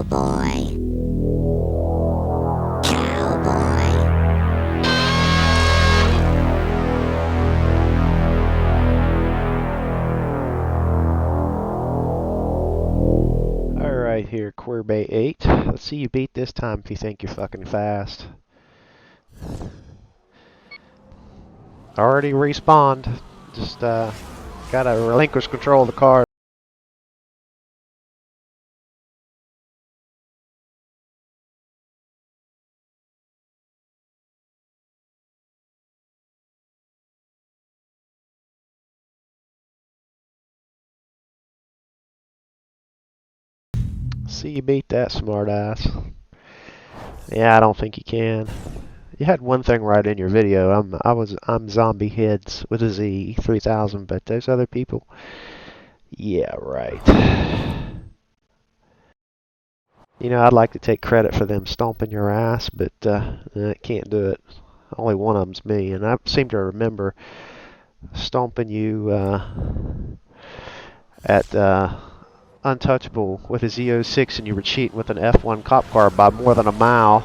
Cowboy. Cowboy. Alright, here, Queerbait 8. Let's see you beat this time if you think you're fucking fast. Already respawned. Just, gotta relinquish control of the car. See you beat that, smartass. Yeah, I don't think you can. You had one thing right in your video. I'm Zombie Heads with a Z 3000, but those other people. Yeah, right. You know, I'd like to take credit for them stomping your ass, but I can't do it. Only one of them's me, and I seem to remember stomping you at Untouchable with a Z06, and you were cheating with an F1 cop car by more than a mile.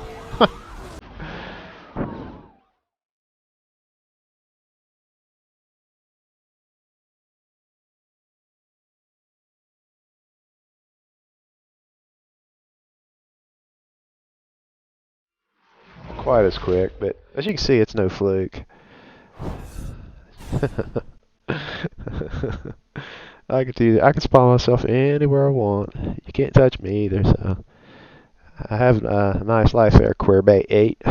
Quite as quick, but as you can see, it's no fluke. I can spawn myself anywhere I want. You can't touch me either, so I have a nice life there, Queerbait 8.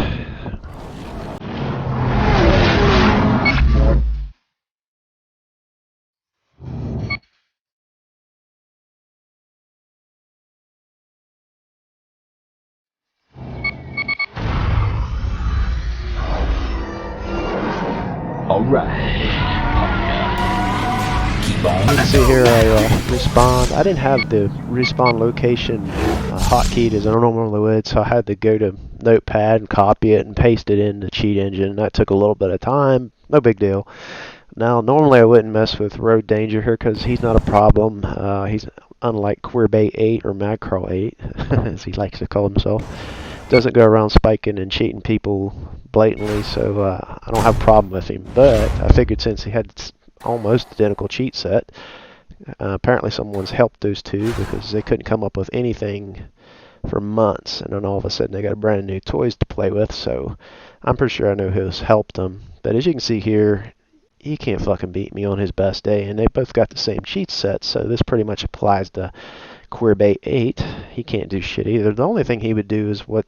Alright. Keep on. You can see here I respawned. I didn't have the respawn location hotkeyed as I normally would, so I had to go to Notepad and copy it and paste it in the cheat engine. That took a little bit of time. No big deal. Now, normally I wouldn't mess with Road Danger here because he's not a problem. He's unlike Queerbait 8 or Madcrawl 8, as he likes to call himself. Doesn't go around spiking and cheating people blatantly, so I don't have a problem with him. But I figured since he had almost identical cheat set, apparently someone's helped those two because they couldn't come up with anything for months, and then all of a sudden they got brand new toys to play with. So I'm pretty sure I know who's helped them. But as you can see here, he can't fucking beat me on his best day, and they both got the same cheat set, so this pretty much applies to Queerbait 8. He can't do shit either. The only thing he would do is what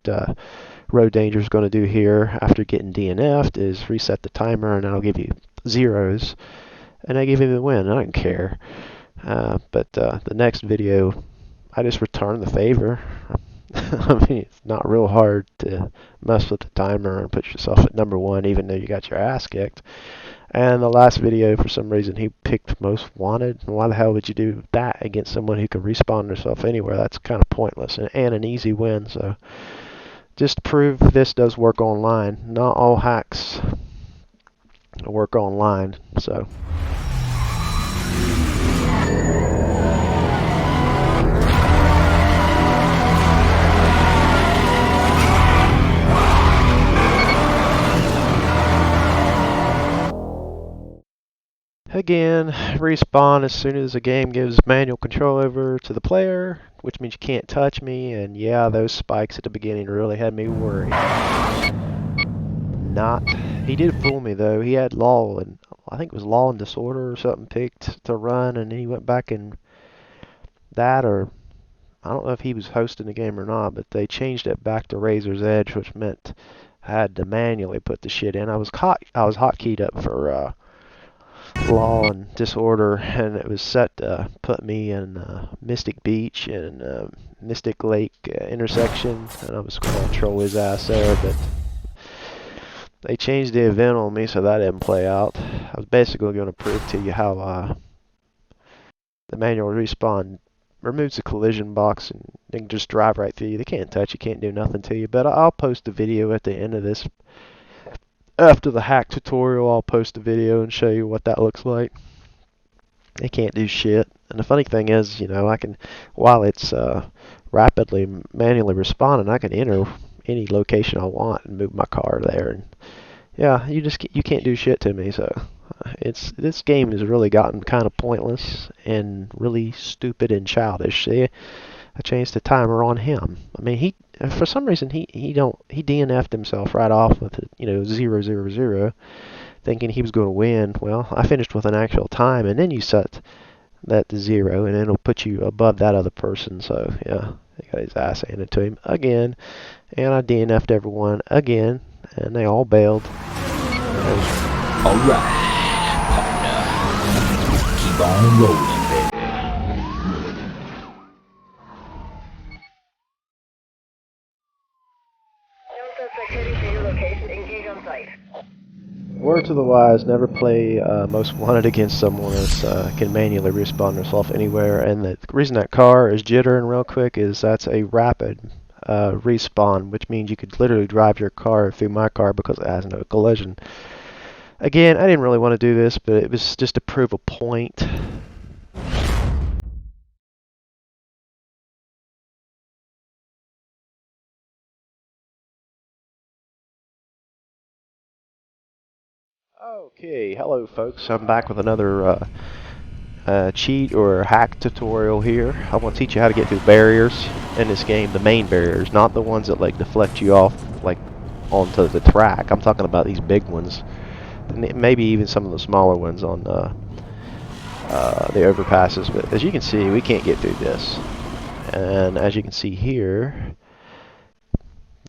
Road Danger's going to do here after getting DNF'd is reset the timer, and I'll give you zeros, and I give him the win. I don't care. But the next video, I just return the favor. I mean, it's not real hard to mess with the timer and put yourself at number 1, even though you got your ass kicked. And the last video, for some reason, he picked most wanted. Why the hell would you do that against someone who can respawn themselves anywhere? That's kind of pointless and an easy win. So just to prove this does work online. Not all hacks work online. So. Again, respawn as soon as the game gives manual control over to the player, which means you can't touch me, and yeah, those spikes at the beginning really had me worried. He did fool me though. He had law, and I think it was law and disorder or something picked to run, and then he went back and that, or I don't know if he was hosting the game or not, but they changed it back to Razor's Edge, which meant I had to manually put the shit in. I was hotkeyed up for law and disorder, and it was set to put me in Mystic Beach and Mystic Lake intersection, and I was going to troll his ass there, but they changed the event on me, so that didn't play out. I was basically going to prove to you how the manual respawn removes the collision box and they can just drive right through you. They can't touch you, can't do nothing to you, but I'll post a video at the end of this. After the hack tutorial, I'll post a video and show you what that looks like. They can't do shit. And the funny thing is, you know, I can, while it's rapidly manually respond, and I can enter any location I want and move my car there. And yeah, you can't do shit to me. So this game has really gotten kind of pointless and really stupid and childish. See, I changed the timer on him. I mean, he for some reason he DNF'd himself right off with 000, thinking he was going to win. Well, I finished with an actual time, and then you set that to 0, and it'll put you above that other person. So yeah, he got his ass handed to him again, and I DNF'd everyone again, and they all bailed. All right, partner, keep on rolling, baby. Word to the wise, never play Most Wanted against someone that can manually respawn themselves anywhere. And the reason that car is jittering real quick is that's a rapid respawn, which means you could literally drive your car through my car because it has no collision. Again, I didn't really want to do this, but it was just to prove a point. Okay, hello folks. I'm back with another cheat or hack tutorial here. I want to teach you how to get through barriers in this game, the main barriers, not the ones that like deflect you off like onto the track. I'm talking about these big ones, and maybe even some of the smaller ones on the overpasses. But as you can see, we can't get through this, and as you can see here,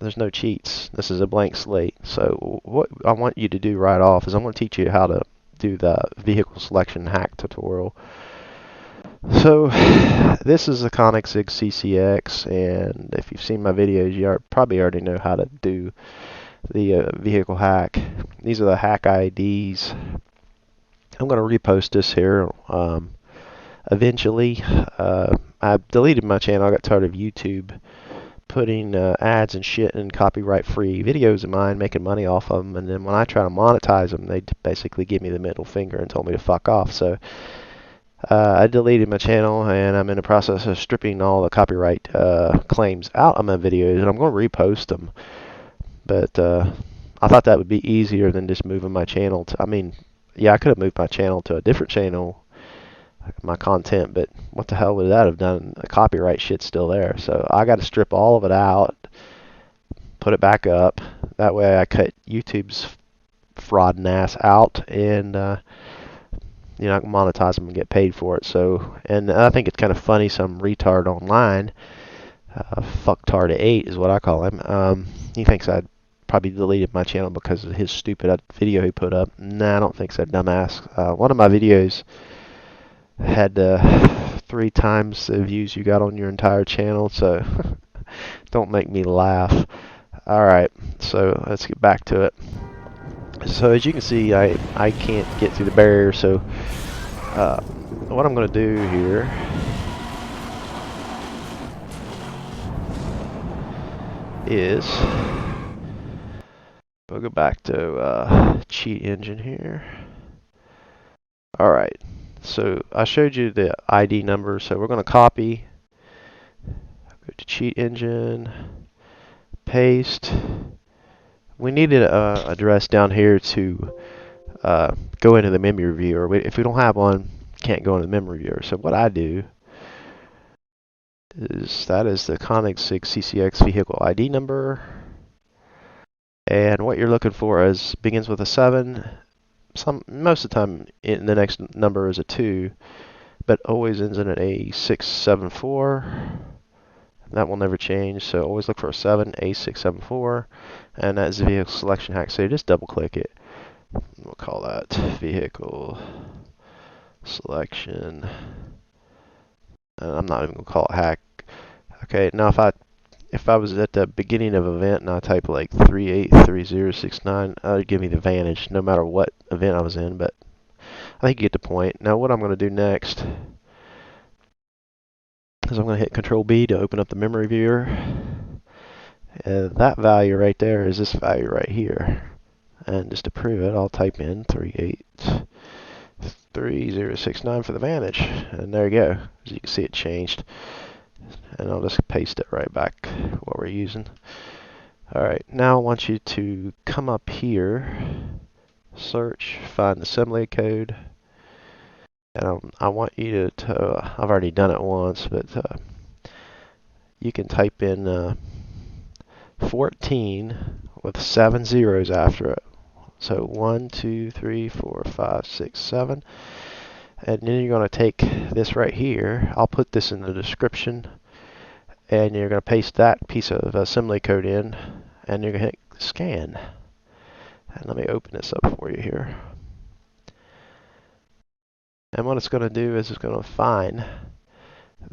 there's no cheats. This is a blank slate. So what I want you to do right off is I'm going to teach you how to do the vehicle selection hack tutorial. So this is the Koenigsegg CCX, and if you've seen my videos, you probably already know how to do the vehicle hack. These are the hack IDs. I'm going to repost this here eventually. I deleted my channel. I got tired of YouTube putting ads and shit and copyright-free videos of mine, making money off of them, and then when I try to monetize them, they basically give me the middle finger and told me to fuck off. So I deleted my channel, and I'm in the process of stripping all the copyright claims out of my videos, and I'm going to repost them. But I thought that would be easier than just moving my channel to, I mean, yeah, I could have moved my channel to a different channel, my content, but what the hell would that have done? The copyright shit's still there, so I got to strip all of it out, put it back up. That way I cut YouTube's fraud ass out, and I can monetize them and get paid for it. So, and I think it's kind of funny, some retard online, fucktard8 is what I call him. He thinks I probably deleted my channel because of his stupid video he put up. Nah, I don't think so, dumbass. One of my videos had 3 times the views you got on your entire channel, so don't make me laugh. Alright, so let's get back to it. So as you can see, I can't get through the barrier, so what I'm going to do here is we'll go back to cheat engine here. Alright, so I showed you the ID number, so we're going to copy, go to cheat engine, paste. We need an address down here to go into the memory viewer. If we don't have one, can't go into the memory viewer. So what I do is that is the Koenigsegg CCX vehicle ID number, and what you're looking for is begins with a 7. Most of the time, the next number is a 2, but always ends in an A674. That will never change, so always look for a 7, A674, and that's the vehicle selection hack. So you just double click it. We'll call that vehicle selection. I'm not even gonna call it hack. Okay, now if I was at the beginning of an event and I type like 383069, that would give me the advantage no matter what event I was in, but I think you get the point. Now what I'm going to do next is I'm going to hit Control B to open up the memory viewer. And that value right there is this value right here. And just to prove it, I'll type in 383069 for the advantage. And there you go. As you can see, it changed. And I'll just paste it right back what we're using. Alright, now I want you to come up here, search, find assembly code, and I want you to I've already done it once, but you can type in 14 with 7 zeros after it. So 1, 2, 3, 4, 5, 6, 7. And then you're going to take this right here. I'll put this in the description. And you're going to paste that piece of assembly code in. And you're going to hit scan. And let me open this up for you here. And what it's going to do is it's going to find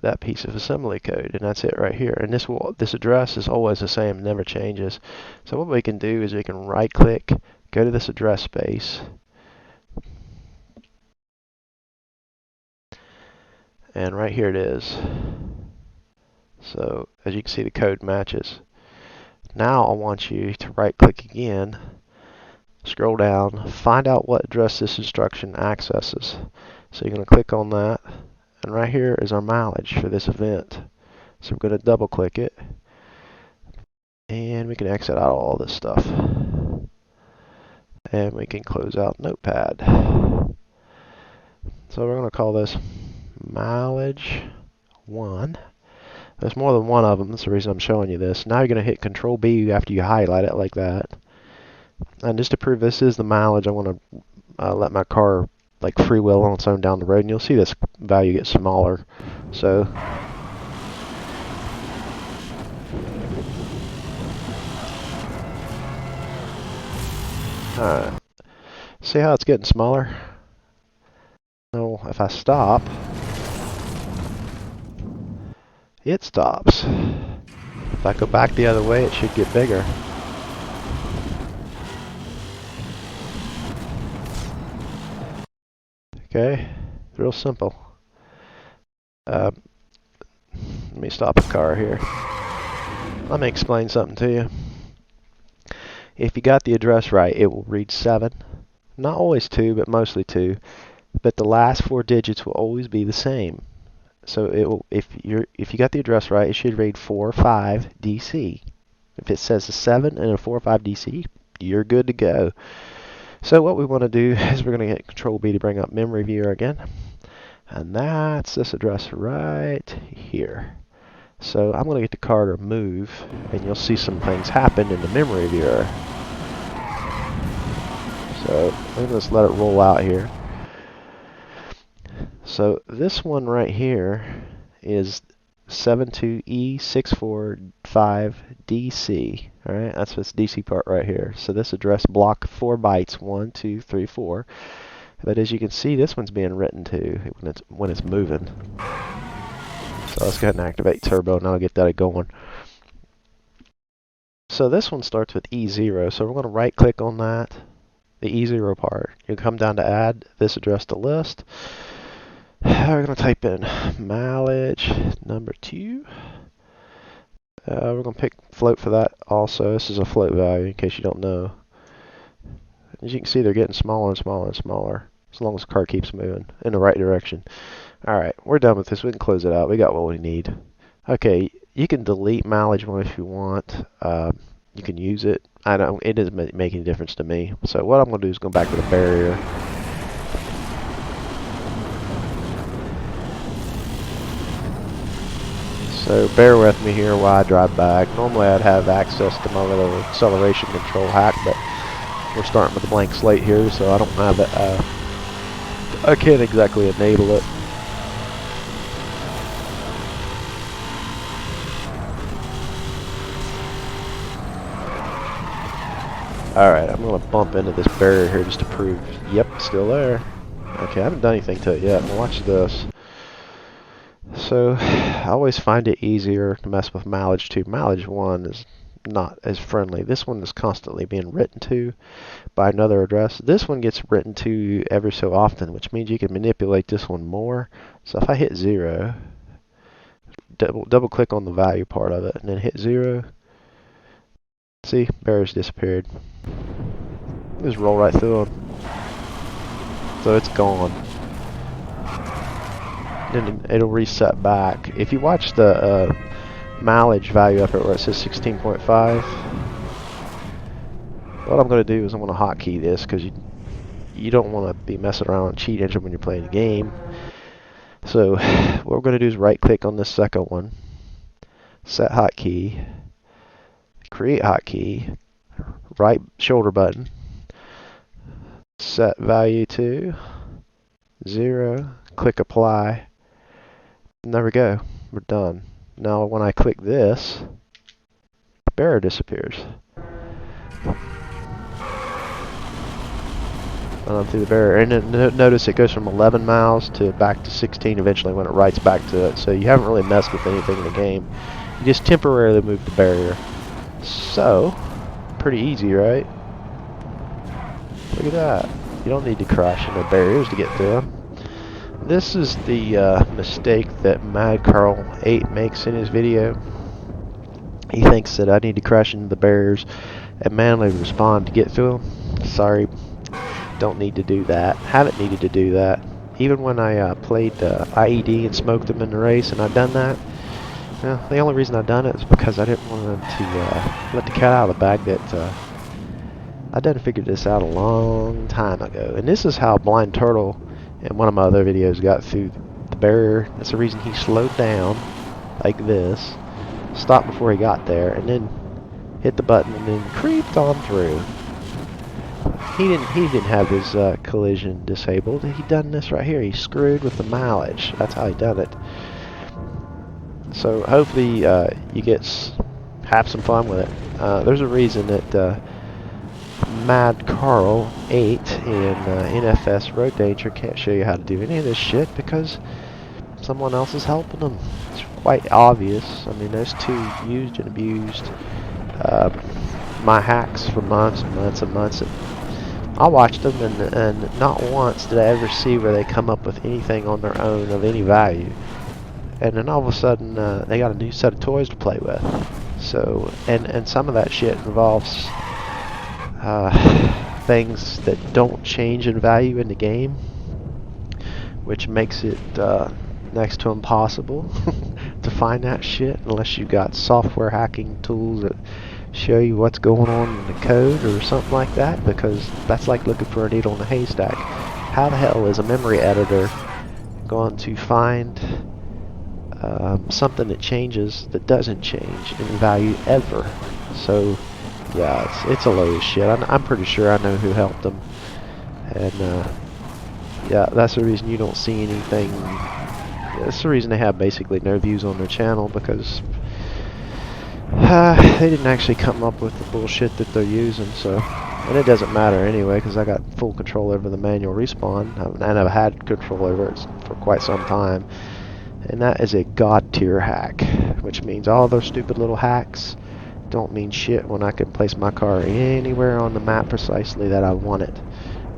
that piece of assembly code, and that's it right here. And this address is always the same, never changes. So what we can do is we can right click, go to this address space, and right here it is. So as you can see, the code matches. Now I want you to right click again, scroll down, find out what address this instruction accesses. So you're going to click on that, and right here is our mileage for this event. So we're going to double click it, and we can exit out all this stuff. And we can close out Notepad. So we're going to call this mileage 1. There's more than one of them. That's the reason I'm showing you this. Now you're going to hit Control B after you highlight it like that. And just to prove this is the mileage, I want to let my car like freewheel on its own down the road, and you'll see this value get smaller. So alright. See how it's getting smaller? So if I stop, it stops. If I go back the other way, it should get bigger. Okay, real simple. Let me stop the car here. Let me explain something to you. If you got the address right, it will read 7. Not always 2, but mostly 2. But the last 4 digits will always be the same. So it will, if you got the address right, it should read 45 DC. If it says a 7 and a 45 DC, you're good to go. So what we want to do is we're going to hit Control B to bring up Memory Viewer again. And that's this address right here. So I'm going to get the car to move, and you'll see some things happen in the Memory Viewer. So I'm going to just let it roll out here. So this one right here is 72E645DC. Alright, that's this DC part right here. So this address block 4 bytes, 1, 2, 3, 4. But as you can see, this one's being written to when it's moving. So let's go ahead and activate turbo, and I'll get that going. So this one starts with E0, so we're going to right click on that, the E0 part. You come down to add this address to list. We're going to type in mileage number 2. We're going to pick float for that also. This is a float value in case you don't know. As you can see, they're getting smaller and smaller and smaller as long as the car keeps moving in the right direction. Alright, we're done with this. We can close it out. We got what we need. Okay, you can delete mileage one if you want. You can use it. It doesn't make any difference to me. So what I'm going to do is go back to the barrier. So bear with me here while I drive back. Normally I'd have access to my little acceleration control hack, but we're starting with a blank slate here, so I don't have it. I can't exactly enable it. Alright, I'm going to bump into this barrier here just to prove, yep, still there. Okay, I haven't done anything to it yet. Watch this. So, I always find it easier to mess with mileage 2. Mileage 1 is not as friendly. This one is constantly being written to by another address. This one gets written to every so often, which means you can manipulate this one more. So if I hit 0, double click on the value part of it, and then hit 0, see, barriers disappeared. Just roll right through them. So it's gone. then it'll reset back. If you watch the mileage value up here where it says 16.5, what I'm going to do is I'm going to hotkey this because you don't want to be messing around with cheat engine when you're playing a game. So what we're going to do is right click on this second one, set hotkey, create hotkey, right shoulder button, set value to 0, click apply, and there we go, we're done. Now when I click this, the barrier disappears. Through the barrier, and then notice it goes from 11 miles to back to 16 eventually when it writes back to it. So you haven't really messed with anything in the game. You just temporarily move the barrier. So, pretty easy, right? Look at that. You don't need to crash into barriers to get through them. This is the mistake that Mad Carl 8 makes in his video. He thinks that I need to crash into the barriers and manually respond to get through them. Sorry. Don't need to do that. Haven't needed to do that. Even when I played IED and smoked them in the race, and I've done that. Well, the only reason I've done it is because I didn't want to let the cat out of the bag that I done figured this out a long time ago. And this is how Blind Turtle in one of my other videos got through the barrier. That's the reason he slowed down like this, stopped before he got there, and then hit the button and then creeped on through. He didn't have his collision disabled. He done this right here. He screwed with the mileage. That's how he done it. So hopefully you have some fun with it. There's a reason that Mad Carl 8 and NFS Road Danger can't show you how to do any of this shit because someone else is helping them. It's quite obvious. I mean, those two used and abused my hacks for months and months and months. I watched them, and not once did I ever see where they come up with anything on their own of any value. And then all of a sudden, they got a new set of toys to play with. So, and some of that shit involves things that don't change in value in the game, which makes it next to impossible to find that shit unless you've got software hacking tools that show you what's going on in the code or something like that, because that's like looking for a needle in a haystack. How the hell is a memory editor going to find something that changes that doesn't change in value ever? So yeah, it's a load of shit. I'm pretty sure I know who helped them, and yeah, that's the reason you don't see anything. That's the reason they have basically no views on their channel, because they didn't actually come up with the bullshit that they're using. So, and it doesn't matter anyway, because I got full control over the manual respawn, and I've had control over it for quite some time. And that is a god tier hack, which means all those stupid little hacks don't mean shit when I can place my car anywhere on the map precisely that I want it.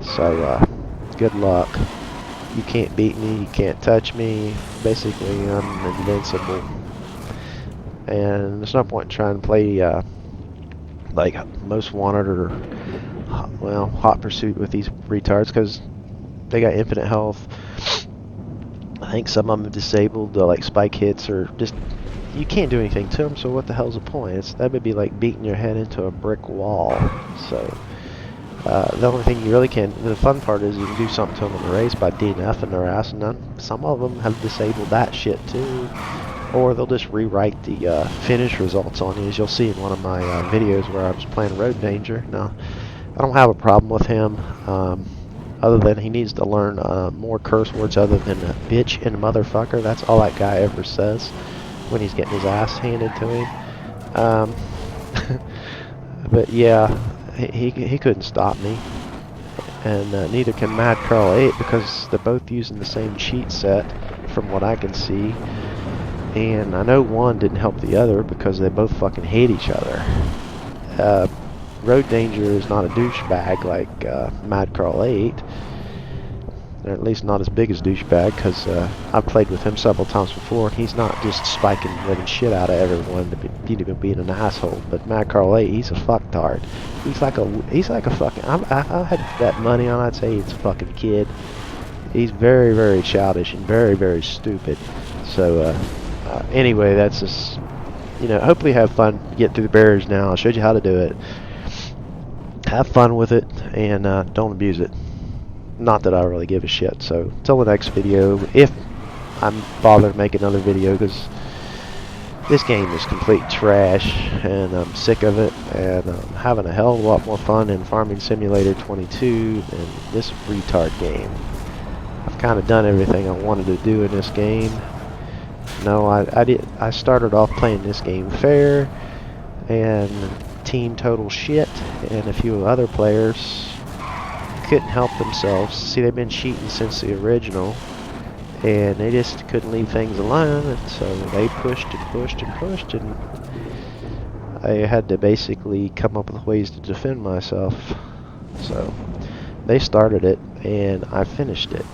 So, good luck. You can't beat me, you can't touch me. Basically, I'm invincible. And there's no point in trying to play like Most Wanted or Hot Pursuit with these retards, because they got infinite health. I think some of them are disabled, like spike hits, or just you can't do anything to them. So what the hell's the point? That would be like beating your head into a brick wall. So the only thing you really can, the fun part is you can do something to them in the race by DNFing their ass, and some of them have disabled that shit too. Or they'll just rewrite the finish results on you, as you'll see in one of my videos where I was playing Road Danger. Now, I don't have a problem with him, other than he needs to learn more curse words other than bitch and motherfucker. That's all that guy ever says when he's getting his ass handed to him. But yeah, he couldn't stop me. And neither can Mad Carl 8, because they're both using the same cheat set from what I can see. And I know one didn't help the other because they both fucking hate each other. Road Danger is not a douchebag like Mad Carl 8. Or at least not as big as douchebag, because I've played with him several times before, and he's not just spiking living shit out of everyone to be being an asshole. But Mad Carl 8, he's a fucktard. He's like a fucking. I had that money on. I'd say he's a fucking kid. He's very, very childish and very, very stupid. So anyway, that's just, you know, hopefully have fun, get through the barriers now. I showed you how to do it. Have fun with it, and don't abuse it. Not that I really give a shit. So until the next video, if I'm bothered to make another video, because this game is complete trash, and I'm sick of it, and I'm having a hell of a lot more fun in Farming Simulator 22 than this retard game. I've kind of done everything I wanted to do in this game. No, I started off playing this game fair, and Team Total Shit and a few other players couldn't help themselves. See, they've been cheating since the original, and they just couldn't leave things alone, and so they pushed and pushed and pushed, and I had to basically come up with ways to defend myself. So they started it, and I finished it.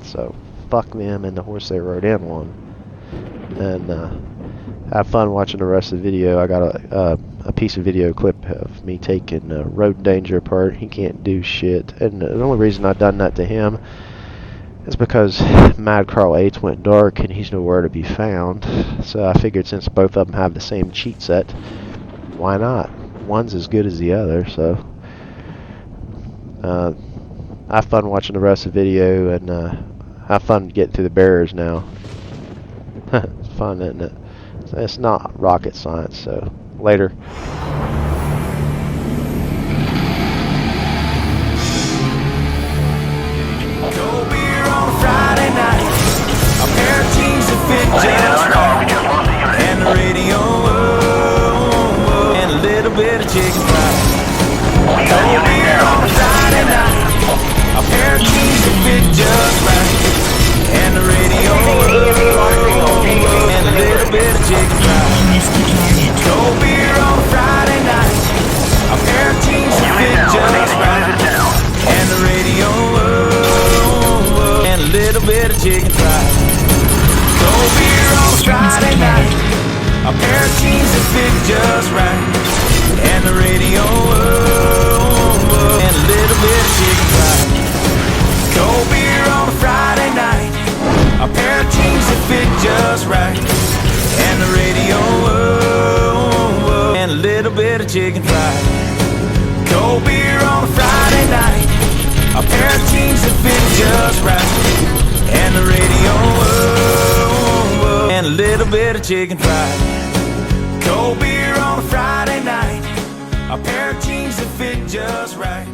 So fuck them and the horse they rode in on. And have fun watching the rest of the video. I got a piece of video clip of me taking Road Danger apart. He can't do shit, and the only reason I done that to him is because Mad Carl 8 went dark and he's nowhere to be found. So I figured since both of them have the same cheat set, why not? One's as good as the other. So have fun watching the rest of the video, and have fun getting through the barriers now. It's fun, isn't it? It's not rocket science. So later. Friday night, a pair of jeans that fit just right, and the radio, and a little bit of chicken fried. Cold beer on a Friday night, a pair of jeans that fit just right, and the radio, and a little bit of chicken fried. Cold beer on a Friday night, a pair of jeans that fit just right, and the radio, and a little bit of chicken fried. Cold beer on Friday night, a pair of jeans that fit just right, and the radio, and a little bit of chicken fried. Cold beer on a Friday night, a pair of jeans that fit just right, and the radio, and a little bit of chicken fried. Cold beer on a Friday night, a pair of jeans that fit just right, and the radio, and a little bit of chicken fried. Cold beer on a Friday night, a pair of jeans that fit just right.